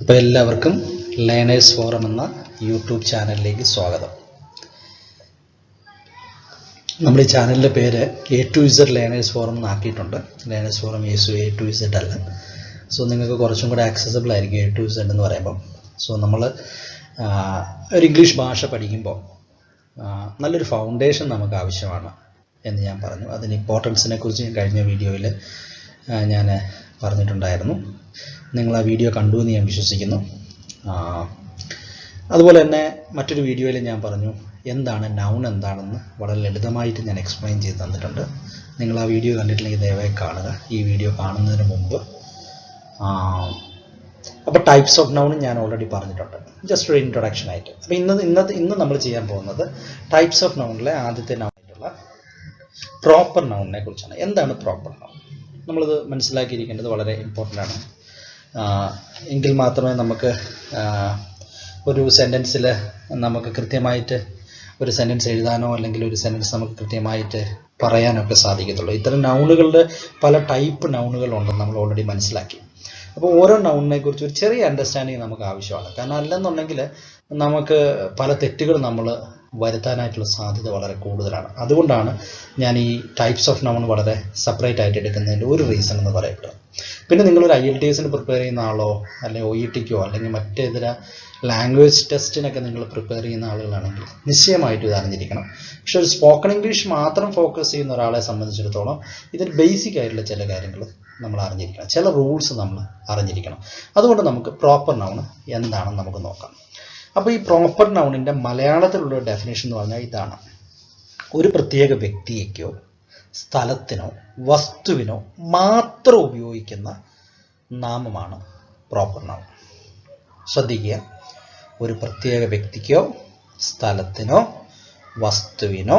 അപ്പോൾ എല്ലാവർക്കും learners forum എന്ന യൂട്യൂബ് ചാനലിലേക്ക് സ്വാഗതം. നമ്മുടെ ഈ ചാനലിൻ്റെ പേര് A to Z learners forum എന്നാക്കിയിട്ടുണ്ട്. Learners forum A to Z അല്ല. സോ നിങ്ങൾക്ക് കുറച്ചും കൂടെ ആക്സസിബിൾ ആയിരിക്കും A to Z എന്ന് പറയുമ്പം. സോ നമ്മൾ ഒരു ഇംഗ്ലീഷ് ഭാഷ പഠിക്കുമ്പോൾ നല്ലൊരു ഫൗണ്ടേഷൻ നമുക്ക് ആവശ്യമാണ് എന്ന് ഞാൻ പറഞ്ഞു. അതിന് ഇമ്പോർട്ടൻസിനെ കുറിച്ച് ഞാൻ കഴിഞ്ഞ വീഡിയോയിൽ ഞാൻ പറഞ്ഞിട്ടുണ്ടായിരുന്നു. നിങ്ങൾ ആ വീഡിയോ കണ്ടു എന്ന് ഞാൻ വിശ്വസിക്കുന്നു. അതുപോലെ തന്നെ മറ്റൊരു വീഡിയോയിൽ ഞാൻ പറഞ്ഞു എന്താണ് നൗൺ എന്താണെന്ന് വളരെ ലളിതമായിട്ട് ഞാൻ എക്സ്പ്ലെയിൻ ചെയ്ത് തന്നിട്ടുണ്ട്. നിങ്ങൾ ആ വീഡിയോ കണ്ടിട്ടില്ലെങ്കിൽ ദയവായി കാണുക, ഈ വീഡിയോ കാണുന്നതിന് മുമ്പ്. അപ്പോൾ ടൈപ്സ് ഓഫ് നൗൺ ഞാൻ ഓൾറെഡി പറഞ്ഞിട്ടുണ്ട്, ജസ്റ്റ് ഒരു ഇൻട്രൊഡക്ഷൻ ആയിട്ട്. അപ്പോൾ ഇന്ന് നമ്മൾ ചെയ്യാൻ പോകുന്നത് ടൈപ്സ് ഓഫ് നൗണിലെ ആദ്യത്തെ നൗണായിട്ടുള്ള പ്രോപ്പർ നൗണിനെ കുറിച്ചാണ്. എന്താണ് പ്രോപ്പർ നൗൺ? നമ്മളിത് മനസ്സിലാക്കിയിരിക്കേണ്ടത് വളരെ ഇമ്പോർട്ടൻ്റ് ആണ്. എങ്കിൽ മാത്രമേ നമുക്ക് ഒരു സെൻറ്റൻസിൽ നമുക്ക് കൃത്യമായിട്ട് ഒരു സെൻറ്റൻസ് എഴുതാനോ അല്ലെങ്കിൽ ഒരു സെൻറ്റൻസ് നമുക്ക് കൃത്യമായിട്ട് പറയാനൊക്കെ സാധിക്കത്തുള്ളൂ. ഇത്തരം നൗണുകളുടെ പല ടൈപ്പ് നൗണുകളുണ്ടെന്ന് നമ്മൾ ഓൾറെഡി മനസ്സിലാക്കി. അപ്പോൾ ഓരോ നൗണിനെ കുറിച്ച് ഒരു ചെറിയ അണ്ടർസ്റ്റാൻഡിങ് നമുക്ക് ആവശ്യമാണ്. കാരണം അല്ലെന്നുണ്ടെങ്കിൽ നമുക്ക് പല തെറ്റുകൾ നമ്മൾ വരുത്താനായിട്ടുള്ള സാധ്യത വളരെ കൂടുതലാണ്. അതുകൊണ്ടാണ് ഞാൻ ഈ ടൈപ്സ് ഓഫ് നൗൺ വളരെ സെപ്പറേറ്റ് ആയിട്ട് എടുക്കുന്നതിൻ്റെ ഒരു റീസൺ എന്ന് പറയപ്പെടുക. പിന്നെ നിങ്ങളൊരു IELTS പ്രിപ്പയർ ചെയ്യുന്ന ആളോ അല്ലെങ്കിൽ OETക്കോ അല്ലെങ്കിൽ മറ്റേതര ലാംഗ്വേജ് ടെസ്റ്റിനൊക്കെ നിങ്ങൾ പ്രിപ്പയർ ചെയ്യുന്ന ആളുകളാണെങ്കിൽ നിശ്ചയമായിട്ടും ഇത് അറിഞ്ഞിരിക്കണം. പക്ഷെ ഒരു സ്പോക്കൺ ഇംഗ്ലീഷ് മാത്രം ഫോക്കസ് ചെയ്യുന്ന ഒരാളെ സംബന്ധിച്ചിടത്തോളം ഇതിൽ ബേസിക് ആയിട്ടുള്ള ചില കാര്യങ്ങൾ നമ്മൾ അറിഞ്ഞിരിക്കണം, ചില റൂൾസ് നമ്മൾ അറിഞ്ഞിരിക്കണം. അതുകൊണ്ട് നമുക്ക് പ്രോപ്പർ നൗൺ എന്താണെന്ന് നമുക്ക് നോക്കാം. അപ്പോൾ ഈ പ്രോപ്പർ നൗണിൻ്റെ മലയാളത്തിലുള്ള ഡെഫിനേഷൻ എന്ന് പറഞ്ഞാൽ ഇതാണ്: ഒരു പ്രത്യേക വ്യക്തിയേക്കോ സ്ഥലത്തിനോ വസ്തുവിനോ മാത്രം ഉപയോഗിക്കുന്ന നാമമാണ് പ്രോപ്പർ നൗൺ. ശ്രദ്ധിക്കുക, ഒരു പ്രത്യേക വ്യക്തിക്കോ സ്ഥലത്തിനോ വസ്തുവിനോ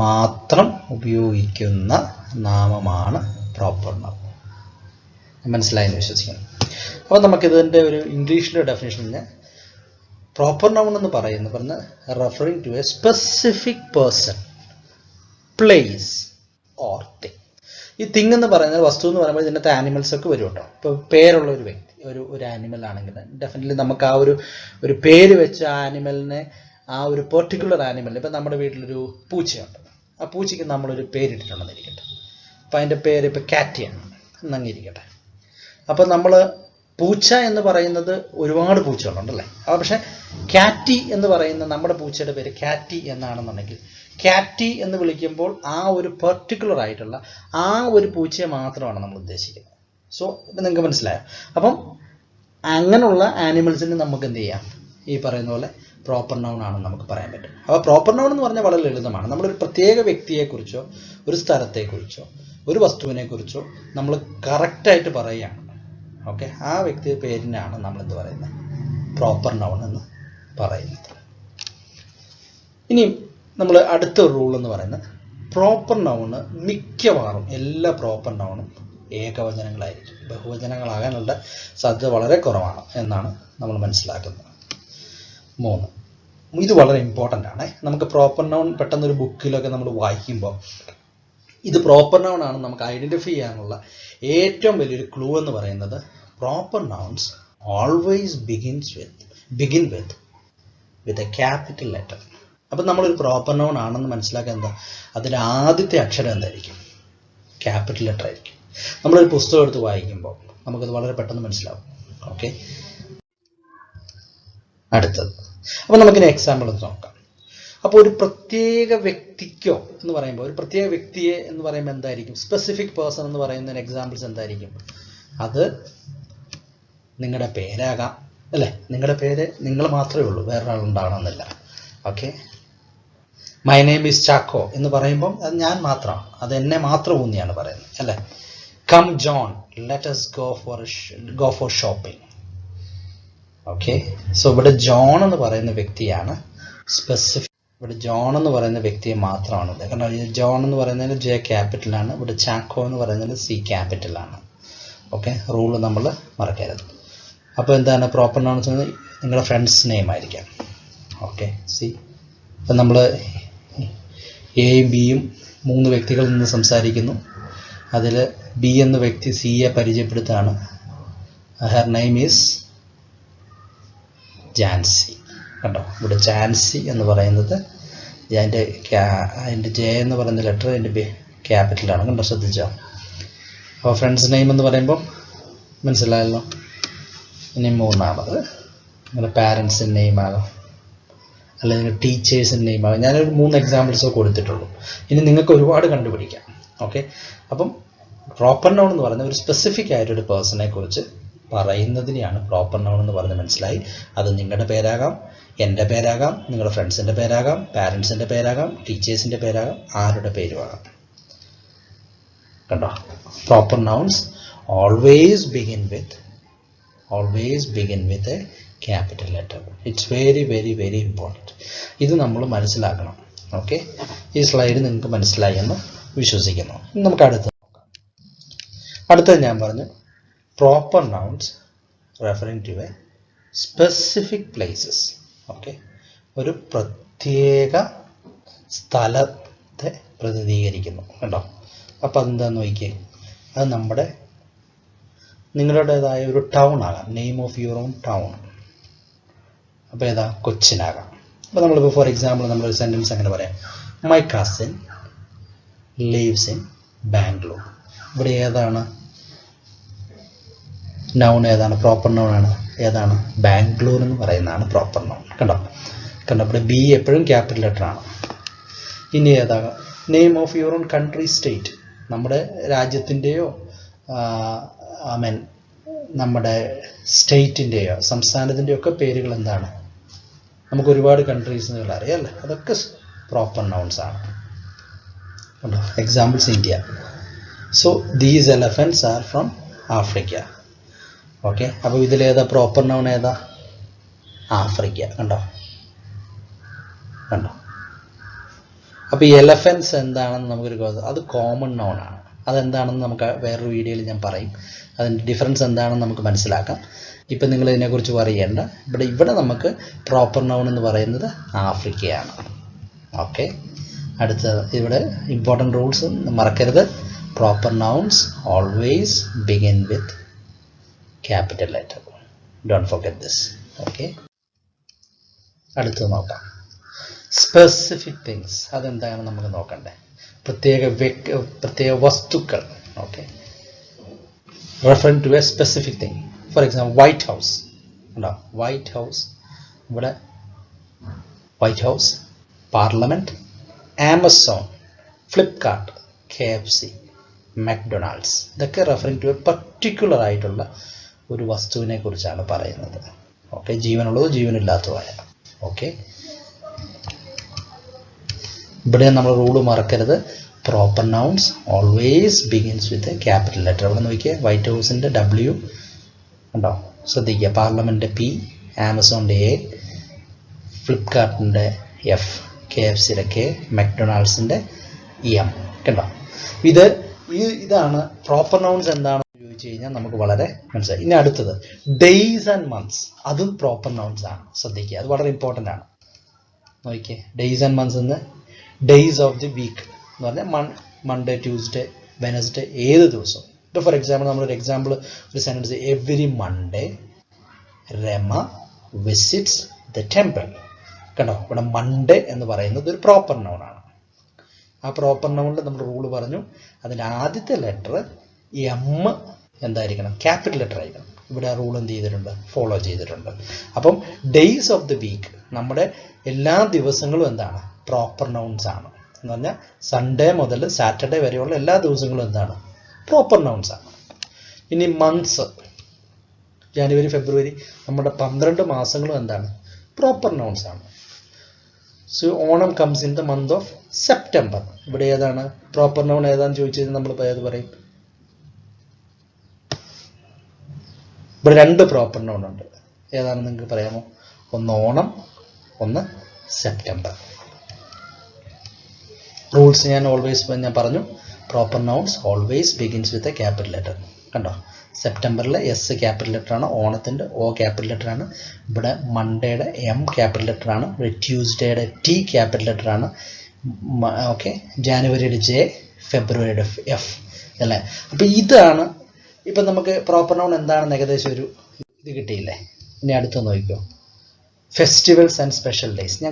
മാത്രം ഉപയോഗിക്കുന്ന നാമമാണ് പ്രോപ്പർ നൗൺ. മനസ്സിലായെന്ന് വിശ്വസിക്കുന്നു. അപ്പോൾ നമുക്കിതിൻ്റെ ഒരു ഇംഗ്ലീഷിലെ ഡെഫിനേഷൻ പ്രോപ്പർ നൗൺ എന്ന് പറയുന്നത് referring to a specific person, place or thing. ഈ തിങ് എന്ന് പറയുന്നത് വസ്തു എന്ന് പറയുമ്പോൾ ഇതിനകത്ത് ആനിമൽസ് ഒക്കെ വരും കേട്ടോ. ഇപ്പോൾ പേരുള്ള ഒരു വ്യക്തി, ഒരു ആനിമൽ ആണെങ്കിൽ ഡെഫിനറ്റ്ലി നമുക്ക് ആ ഒരു പേര് വെച്ച് ആ ആനിമലിനെ, ആ ഒരു പെർട്ടിക്കുലർ ആനിമലിന്, ഇപ്പം നമ്മുടെ വീട്ടിലൊരു പൂച്ചയുണ്ട്, ആ പൂച്ചയ്ക്ക് നമ്മളൊരു പേരിട്ടിട്ടുണ്ടെന്നിരിക്കട്ടെ. അപ്പം അതിൻ്റെ പേര് ഇപ്പോൾ കാറ്റിയാണ് എന്നങ്ങിരിക്കട്ടെ. അപ്പം നമ്മൾ പൂച്ച എന്ന് പറയുന്നത് ഒരുപാട് പൂച്ചകളുണ്ടല്ലേ. അപ്പോൾ പക്ഷേ കാറ്റി എന്ന് പറയുന്ന നമ്മുടെ പൂച്ചയുടെ പേര് കാറ്റി എന്നാണെന്നുണ്ടെങ്കിൽ കാറ്റി എന്ന് വിളിക്കുമ്പോൾ ആ ഒരു പെർട്ടിക്കുലർ ആയിട്ടുള്ള ആ ഒരു പൂച്ചയെ മാത്രമാണ് നമ്മൾ ഉദ്ദേശിക്കുന്നത്. സോ ഇപ്പം നിങ്ങൾക്ക് മനസ്സിലായോ? അപ്പം അങ്ങനെയുള്ള ആനിമൽസിന് നമുക്ക് എന്ത് ചെയ്യാം, ഈ പറയുന്ന പോലെ പ്രോപ്പർ നൗൺ ആണെന്ന് നമുക്ക് പറയാൻ പറ്റും. അപ്പോൾ പ്രോപ്പർ നൗൺ എന്ന് പറഞ്ഞാൽ വളരെ ലളിതമാണ്. നമ്മളൊരു പ്രത്യേക വ്യക്തിയെക്കുറിച്ചോ ഒരു സ്ഥലത്തെക്കുറിച്ചോ ഒരു വസ്തുവിനെക്കുറിച്ചോ നമ്മൾ കറക്റ്റായിട്ട് പറയുകയാണ്, ആ വ്യക്തിയുടെ പേരിനാണ് നമ്മൾ എന്ത് പറയുന്നത്, പ്രോപ്പർ നൗൺ എന്ന് പറയുന്നത്. ഇനി നമ്മൾ അടുത്ത റൂൾ എന്ന് പറയുന്നത് പ്രോപ്പർ നൗണ് മിക്കവാറും എല്ലാ പ്രോപ്പർ നൗണും ഏകവചനങ്ങളായിരിക്കും. ബഹുവചനങ്ങളാകാനുള്ള സാധ്യത വളരെ കുറവാണ് എന്നാണ് നമ്മൾ മനസ്സിലാക്കുന്നത്. 3, ഇത് വളരെ ഇമ്പോർട്ടൻ്റ് ആണ്. നമുക്ക് പ്രോപ്പർ നൗൺ പെട്ടെന്നൊരു ബുക്കിലൊക്കെ നമ്മൾ വായിക്കുമ്പോൾ ഇത് പ്രോപ്പർ നൗൺ ആണ് നമുക്ക് ഐഡൻറ്റിഫൈ ചെയ്യാനുള്ള ഏറ്റവും വലിയൊരു ക്ലൂ എന്ന് പറയുന്നത് proper nouns always begin with a capital letter. അപ്പം നമ്മളൊരു പ്രോപ്പർ നൗൺ ആണെന്ന് മനസ്സിലാക്കാൻ എന്താ, അതിൻ്റെ ആദ്യത്തെ അക്ഷരം എന്തായിരിക്കും, ക്യാപിറ്റൽ ലെറ്റർ ആയിരിക്കും. നമ്മളൊരു പുസ്തകം എടുത്ത് വായിക്കുമ്പോൾ നമുക്കത് വളരെ പെട്ടെന്ന് മനസ്സിലാവും. അടുത്തത്, അപ്പോൾ നമുക്കിനി എക്സാമ്പിൾ നോക്കാം. അപ്പോൾ ഒരു പ്രത്യേക വ്യക്തിക്കോ എന്ന് പറയുമ്പോൾ, ഒരു പ്രത്യേക വ്യക്തിയെ എന്ന് പറയുമ്പോൾ എന്തായിരിക്കും, സ്പെസിഫിക് പേഴ്സൺ എന്ന് പറയുന്നതിന് എക്സാമ്പിൾസ് എന്തായിരിക്കും? അത് നിങ്ങളുടെ പേരാകാം അല്ലേ. നിങ്ങളുടെ പേര് നിങ്ങൾ മാത്രമേ ഉള്ളൂ, വേറൊരാളുണ്ടാകണമെന്നില്ല. മൈ നെയിം ഈസ് ചാക്കോ എന്ന് പറയുമ്പം അത് ഞാൻ മാത്രമാണ്, അത് എന്നെ മാത്രം ഊന്നിയാണ് പറയുന്നത് അല്ലേ. Come John, let us go for shopping. So ഇവിടെ ജോൺ എന്ന് പറയുന്ന വ്യക്തിയാണ് സ്പെസിഫിക്. ഇവിടെ ജോൺ എന്ന് പറയുന്ന വ്യക്തിയെ മാത്രമാണ്. കാരണം ജോൺ എന്ന് പറയുന്നതിന് J ക്യാപിറ്റലാണ്, ഇവിടെ ചാക്കോ എന്ന് പറയുന്നതിന് C ക്യാപിറ്റലാണ്. റൂള് നമ്മൾ മറക്കരുത്. അപ്പോൾ എന്താണ് പ്രോപ്പർ നൗൺസ്? നിങ്ങളുടെ ഫ്രണ്ട്സ് നെയിം ആയിരിക്കാം. സി, ഇപ്പം നമ്മൾ എയും ബിയും 3 വ്യക്തികളിൽ നിന്ന് സംസാരിക്കുന്നു. അതിൽ ബി എന്ന വ്യക്തി സിയെ പരിചയപ്പെടുത്താണ്. Her name is Jancy. കണ്ടോ, ഇവിടെ ജാൻസി എന്ന് പറയുന്നത് അതിൻ്റെ ജെ എന്ന് പറയുന്ന ലെറ്റർ അതിൻ്റെ ക്യാപിറ്റലാണ്. കണ്ടോ, ശ്രദ്ധിച്ചോ? അപ്പോൾ ഫ്രണ്ട്സ് നെയിം എന്ന് പറയുമ്പോൾ മനസ്സിലായല്ലോ. ഇനി മൂന്നാമത് നിങ്ങളുടെ പാരൻസിൻ്റെ നെയിം ആകാം, അല്ലെങ്കിൽ ടീച്ചേഴ്സിൻ്റെ നെയിം ആകാം. ഞാനൊരു 3 എക്സാമ്പിൾസോ കൊടുത്തിട്ടുള്ളൂ. ഇനി നിങ്ങൾക്ക് ഒരുപാട് കണ്ടുപിടിക്കാം. ഓക്കെ, അപ്പം പ്രോപ്പർ നൗൺ എന്ന് പറയുന്ന ഒരു സ്പെസിഫിക് ആയിട്ടൊരു പേഴ്സണെ കുറിച്ച് പറയുന്നതിനെയാണ് പ്രോപ്പർ നൗൺ എന്ന് പറഞ്ഞ് മനസ്സിലായി. അത് നിങ്ങളുടെ പേരാകാം, എൻ്റെ പേരാകാം, നിങ്ങളുടെ ഫ്രണ്ട്സിൻ്റെ പേരാകാം, പാരൻസിൻ്റെ പേരാകാം, ടീച്ചേഴ്സിൻ്റെ പേരാകാം, ആരുടെ പേരുമാകാം. കണ്ടോ, proper nouns always begin with a capital letter. It's very very very important. ഇത് നമ്മൾ മനസ്സിലാക്കണം. ഓക്കെ, ഈ സ്ലൈഡ് നിങ്ങൾക്ക് മനസ്സിലായി എന്ന് വിശ്വസിക്കുന്നു. നമുക്ക് അടുത്തത് ഞാൻ പറഞ്ഞു proper nouns referring to a specific places. Okay, ഒരു പ്രത്യേക സ്ഥലത്തെ പ്രതിനിധീകരിക്കുന്നു. കണ്ടോ, അപ്പോൾ അതെന്താന്ന് നോക്കിയേ, അത് നിങ്ങളുടേതായ ഒരു ടൗൺ ആകാം, name of your on town. അപ്പോൾ ഏതാ, കൊച്ചിനാകാം. അപ്പോൾ നമ്മളിപ്പോൾ ഫോർ എക്സാമ്പിൾ നമ്മളൊരു സെൻറ്റൻസ് അങ്ങനെ പറയാം, my cousin leaves in Bangalore. ഇവിടെ ഏതാണ് നൗൺ? ഏതാണ് പ്രോപ്പർ നൗൺ? ആണ് ഏതാണ്? ബാംഗ്ലൂർ എന്ന് പറയുന്നതാണ് പ്രോപ്പർ നൗൺ. കണ്ടോ, ഇവിടെ ബി എപ്പോഴും ക്യാപിറ്റൽ ലെറ്റർ ആണ്. ഇനി ഏതാകാം, name of your own country, state. നമ്മുടെ രാജ്യത്തിൻ്റെയോ നമ്മുടെ സ്റ്റേറ്റിൻ്റെയോ സംസ്ഥാനത്തിൻ്റെയോ ഒക്കെ പേരുകൾ എന്താണ്? നമുക്ക് ഒരുപാട് കൺട്രീസുകൾ അറിയാം അല്ലേ, അതൊക്കെ പ്രോപ്പർ നൗൺസ് ആണ്. കണ്ടോ, examples India. So these elephants are from Africa. Okay, അപ്പോൾ ഇതിലേതാ പ്രോപ്പർ നൗൺ? ഏതാ? ആഫ്രിക്ക. കണ്ടോ. അപ്പോൾ ഈ എലഫൻസ് എന്താണെന്ന് നമുക്കൊരു അത് കോമൺ നൗൺ ആണ്. അതെന്താണെന്ന് നമുക്ക് വേറൊരു വീഡിയോയിൽ ഞാൻ പറയും. അതിൻ്റെ ഡിഫറൻസ് എന്താണെന്ന് നമുക്ക് മനസ്സിലാക്കാം. ഇപ്പം നിങ്ങൾ ഇതിനെക്കുറിച്ച് പറയേണ്ട. ഇവിടെ നമുക്ക് പ്രോപ്പർ നൗൺ എന്ന് പറയുന്നത് ആഫ്രിക്കയാണ്. ഓക്കെ, അടുത്തത് ഇവിടെ ഇമ്പോർട്ടൻറ്റ് റൂൾസ് മറക്കരുത്. Proper nouns always begin with capital letter. Don't forget this. Okay, അടുത്തത് നോക്കാം. സ്പെസിഫിക് തിങ്സ്, അതെന്താണ് നമുക്ക് നോക്കണ്ടേ? പ്രത്യേക വസ്തുക്കൾ. Okay, referring to a specific thing. For example White House. ഉണ്ടോ, വൈറ്റ് ഹൗസ്. ഇവിടെ White House, parliament, Amazon, Flipkart, KFC, McDonald's. ഇതൊക്കെ റെഫറിങ് ടു എ പർട്ടിക്കുലർ ആയിട്ടുള്ള ഒരു വസ്തുവിനെ കുറിച്ചാണ് പറയുന്നത്. ഓക്കെ, ജീവനുള്ളതോ ജീവനില്ലാത്തതായ. ഓക്കെ, ഇവിടെ നമ്മൾ റൂള് മറക്കരുത്. Proper nouns always begins with a capital letter. ഇവിടെ നോക്കിയാൽ വൈറ്റ് ഹൗസിൻ്റെ W ഉണ്ടോ, ശ്രദ്ധിക്കുക. Parliament P, ആമസോണിൻ്റെ A, ഫ്ലിപ്കാർട്ടിൻ്റെ F, KFCയുടെ K, മക്ഡൊണാൾഡ്സിൻ്റെ M. കണ്ടോ, ഇതാണ് പ്രോപ്പർ നൗൺസ്. എന്താണെന്ന് ചോദിച്ചു കഴിഞ്ഞാൽ നമുക്ക് വളരെ മനസ്സിലായി. ഇനി അടുത്തത് ഡേയ്സ് ആൻഡ് മന്ത്സ്. അതും പ്രോപ്പർ നൗൺസ് ആണ്. ശ്രദ്ധിക്കുക, അത് വളരെ ഇമ്പോർട്ടൻ്റ് ആണ്. നോക്കിയേ, ഡേയ്സ് ആൻഡ് മന്ത്സ് എന്ന് ഡേയ്സ് ഓഫ് ദി വീക്ക് എന്ന് പറഞ്ഞാൽ മൺഡേ, ട്യൂസ്ഡേ, വെനസ്ഡേ, ഏത് ദിവസം. ഇപ്പോൾ ഫോർ എക്സാമ്പിൾ നമ്മളൊരു ഒരു sentence, every Monday Rama visits the temple. കണ്ടോ, ഇവിടെ മൺഡേ എന്ന് പറയുന്നത് ഒരു പ്രോപ്പർ നൗൺ ആണ്. ആ പ്രോപ്പർ നൗണിൽ നമ്മൾ റൂള് പറഞ്ഞു, അതിൻ്റെ ആദ്യത്തെ ലെറ്റർ M എന്തായിരിക്കണം? ക്യാപിറ്റൽ ലെറ്റർ ആയിരിക്കണം. ഇവിടെ ആ റൂൾ എന്ത് ചെയ്തിട്ടുണ്ട്? ഫോളോ ചെയ്തിട്ടുണ്ട്. അപ്പം ഡേയ്സ് ഓഫ് ദി വീക്ക്, നമ്മുടെ എല്ലാ ദിവസങ്ങളും എന്താണ്? പ്രോപ്പർ നൗൺസ് ആണ്. എന്ന് പറഞ്ഞാൽ സൺഡേ മുതൽ സാറ്റർഡേ വരെയുള്ള എല്ലാ ദിവസങ്ങളും എന്താണ്? പ്രോപ്പർ നൗൺസ് ആണ്. ഇനി മന്ത്സ്, ജനുവരി, ഫെബ്രുവരി, നമ്മുടെ 12 മാസങ്ങളും എന്താണ്? പ്രോപ്പർ നൗൺസ് ആണ്. So Onam comes in the month of September. ഇവിടെ ഏതാണ് പ്രോപ്പർ നൗൺ? ഏതാണെന്ന് ചോദിച്ചു നമ്മൾ ഏത് പറയും? ഇവിടെ 2 പ്രോപ്പർ നൗൺ ഉണ്ട്. ഏതാണെന്ന് നിങ്ങൾക്ക് പറയാമോ? ഒന്ന് ഓണം, ഒന്ന് സെപ്റ്റംബർ. റൂൾസ് ഞാൻ പറഞ്ഞു. Proper nouns always begins with a capital letter. കണ്ടോ, സെപ്റ്റംബറിലെ S ക്യാപിറ്റൽ ലെറ്റർ ആണ്, ഓണത്തിൻ്റെ O ക്യാപിറ്റൽ ലെറ്റർ ആണ്, ഇവിടെ മൺഡേയുടെ M ക്യാപിറ്റൽ ലെറ്റർ ആണ്, ഇവിടെ ട്യൂസ്ഡേയുടെ T ക്യാപിറ്റൽ ലെറ്റർ ആണ്. ഓക്കെ, ജാനുവരിയുടെ J, ഫെബ്രുവരിയുടെ F അല്ലേ? അപ്പോൾ ഇതാണ് ഇപ്പം നമുക്ക് പ്രോപ്പർ നൗൺ എന്താണെന്ന് ഏകദേശം ഒരു ഇത് കിട്ടിയില്ലേ. ഇനി അടുത്ത് നോക്കിക്കോ, ഫെസ്റ്റിവൽസ് ആൻഡ് സ്പെഷ്യൽ ഡേയ്സ്. ഞാൻ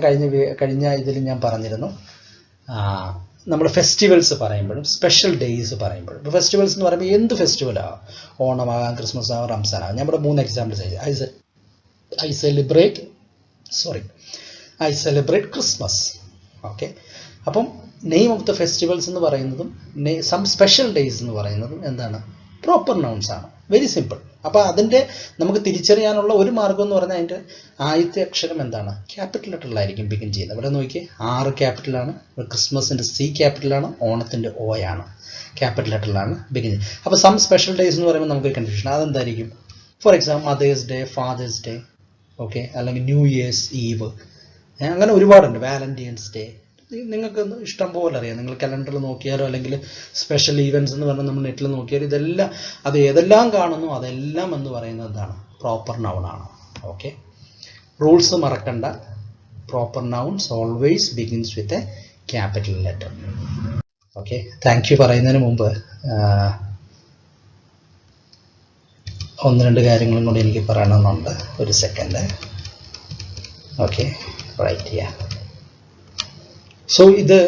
കഴിഞ്ഞ ഇതിൽ ഞാൻ പറഞ്ഞിരുന്നു, നമ്മൾ ഫെസ്റ്റിവൽസ് പറയുമ്പോഴും സ്പെഷ്യൽ ഡേയ്സ് പറയുമ്പോഴും. ഇപ്പോൾ ഫെസ്റ്റിവൽസ് എന്ന് പറയുമ്പോൾ എന്ത് ഫെസ്റ്റിവലാകാം, ഓണമാകാം, ക്രിസ്മസ് ആകാം, റംസാൻ ആകാം. ഞാൻ ഇവിടെ 3 examples I celebrate Christmas. Okay, അപ്പം നെയിം ഓഫ് ദ ഫെസ്റ്റിവൽസ് എന്ന് പറയുന്നതും സം സ്പെഷ്യൽ ഡേയ്സ് എന്ന് പറയുന്നതും എന്താണ്, പ്രോപ്പർ നൗൺസ് ആണ്. Very simple. അപ്പോൾ അതിൻ്റെ നമുക്ക് തിരിച്ചറിയാനുള്ള ഒരു മാർഗം എന്ന് പറഞ്ഞാൽ അതിൻ്റെ ആദ്യത്തെ അക്ഷരം എന്താണ്, ക്യാപിറ്റൽ ലെറ്ററിലായിരിക്കും ബിഗിൻ ചെയ്യുന്നത്. ഇവിടെ നോക്കിയേ, R ക്യാപിറ്റലാണ്, ക്രിസ്മസിൻ്റെ C ക്യാപിറ്റലാണ്, ഓണത്തിൻ്റെ O ആണ്, ക്യാപിറ്റൽ ലെറ്ററിലാണ് ബിഗിൻ ചെയ്യുന്നത്. അപ്പോൾ സം സ്പെഷ്യൽ ഡേയ്സ് എന്ന് പറയുമ്പോൾ നമുക്കൊരു കൺഫ്യൂഷൻ. അതെന്തായിരിക്കും? For example mother's day, father's day, okay, അല്ലെങ്കിൽ ന്യൂ ഇയേഴ്സ് ഈവ്, അങ്ങനെ ഒരുപാടുണ്ട്. Valentine's day. നിങ്ങൾക്ക് ഇഷ്ടം പോലെ അറിയാം. നിങ്ങൾ കലണ്ടറിൽ നോക്കിയാലോ അല്ലെങ്കിൽ സ്പെഷ്യൽ ഈവൻറ്റ്സ് എന്ന് പറഞ്ഞാൽ നമ്മൾ നെറ്റിൽ നോക്കിയാലും ഇതെല്ലാം അത് ഏതെല്ലാം കാണുന്നു അതെല്ലാം എന്ന് പറയുന്നത് എന്താണ്, പ്രോപ്പർ നൗൺ ആണ്. ഓക്കെ, റൂൾസ് മറക്കണ്ട. Proper nouns always begins with a capital letter. Okay, thank you പറയുന്നതിന് മുമ്പ് 1-2 കാര്യങ്ങളും കൂടി എനിക്ക് പറയണമെന്നുണ്ട്. ഒരു സെക്കൻഡ്. ഓക്കെ, റൈറ്റ് ചെയ്യാം. സോ ഇത്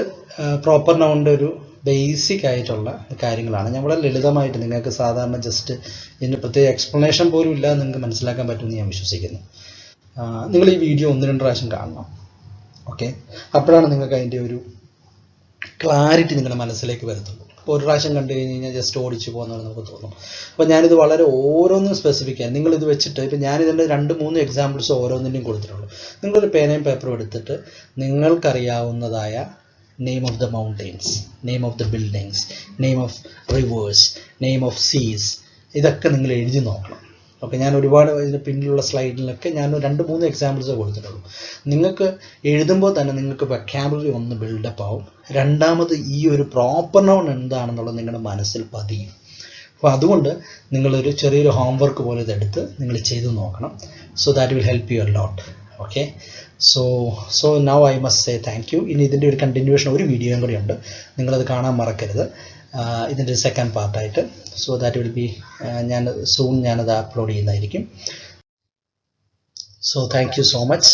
പ്രോപ്പർ നൗണിൻ്റെ ഒരു ബേസിക് ആയിട്ടുള്ള കാര്യങ്ങളാണ്. ഞാൻ വളരെ ലളിതമായിട്ട് നിങ്ങൾക്ക് സാധാരണ ജസ്റ്റ് ഇതിന് പ്രത്യേക എക്സ്പ്ലനേഷൻ പോലും ഇല്ലാതെ നിങ്ങൾക്ക് മനസ്സിലാക്കാൻ പറ്റുമെന്ന് ഞാൻ വിശ്വസിക്കുന്നു. നിങ്ങൾ ഈ വീഡിയോ 1-2 പ്രാവശ്യം കാണണം. ഓക്കെ, അപ്പോഴാണ് നിങ്ങൾക്ക് അതിൻ്റെ ഒരു ക്ലാരിറ്റി നിങ്ങളുടെ മനസ്സിലേക്ക് വരുത്തുള്ളൂ. ഇപ്പോൾ ഒരു പ്രാവശ്യം കണ്ടു കഴിഞ്ഞ് കഴിഞ്ഞാൽ ജസ്റ്റ് ഓടിച്ചു പോകുന്നതാണ് നമുക്ക് തോന്നും. അപ്പോൾ ഞാനിത് വളരെ ഓരോന്നും സ്പെസിഫിക് ആണ്. നിങ്ങളിത് വെച്ചിട്ട് ഇപ്പം ഞാനിതിൻ്റെ 2-3 എക്സാമ്പിൾസ് ഓരോന്നിൻ്റെയും കൊടുത്തിട്ടുള്ളൂ. നിങ്ങളൊരു പേനയും പേപ്പറും എടുത്തിട്ട് നിങ്ങൾക്കറിയാവുന്നതായ name of the mountains, name of the buildings, name of rivers, name of seas, ഇതൊക്കെ നിങ്ങൾ എഴുതി നോക്കണം. ഓക്കെ, ഞാൻ ഒരുപാട് ഇതിന് പിന്നിലുള്ള സ്ലൈഡിലൊക്കെ ഞാൻ 2-3 എക്സാമ്പിൾസ് കൊടുത്തിട്ടുള്ളൂ. നിങ്ങൾക്ക് എഴുതുമ്പോൾ തന്നെ നിങ്ങൾക്ക് വൊക്കാബുലറി ഒന്ന് ബിൽഡപ്പ് ആവും. രണ്ടാമത് ഈ ഒരു പ്രോപ്പർ നൗൺ എന്താണെന്നുള്ളത് നിങ്ങളുടെ മനസ്സിൽ പതിയും. അപ്പോൾ അതുകൊണ്ട് നിങ്ങളൊരു ചെറിയൊരു ഹോംവർക്ക് പോലെ ഇതെടുത്ത് നിങ്ങൾ ചെയ്ത് നോക്കണം. So that will help you a lot. Okay, so now I must say thank you. ഇനി ഇതിൻ്റെ ഒരു കണ്ടിന്യൂഷൻ ഒരു വീഡിയോയും കൂടി ഉണ്ട്, നിങ്ങളത് കാണാൻ മറക്കരുത്. ഇതിൻ്റെ സെക്കൻഡ് പാർട്ടായിട്ട്. സോ ദാറ്റ് വിൽ ബി ഞാനത് അപ്ലോഡ് ചെയ്യുന്നതായിരിക്കും. So thank you so much.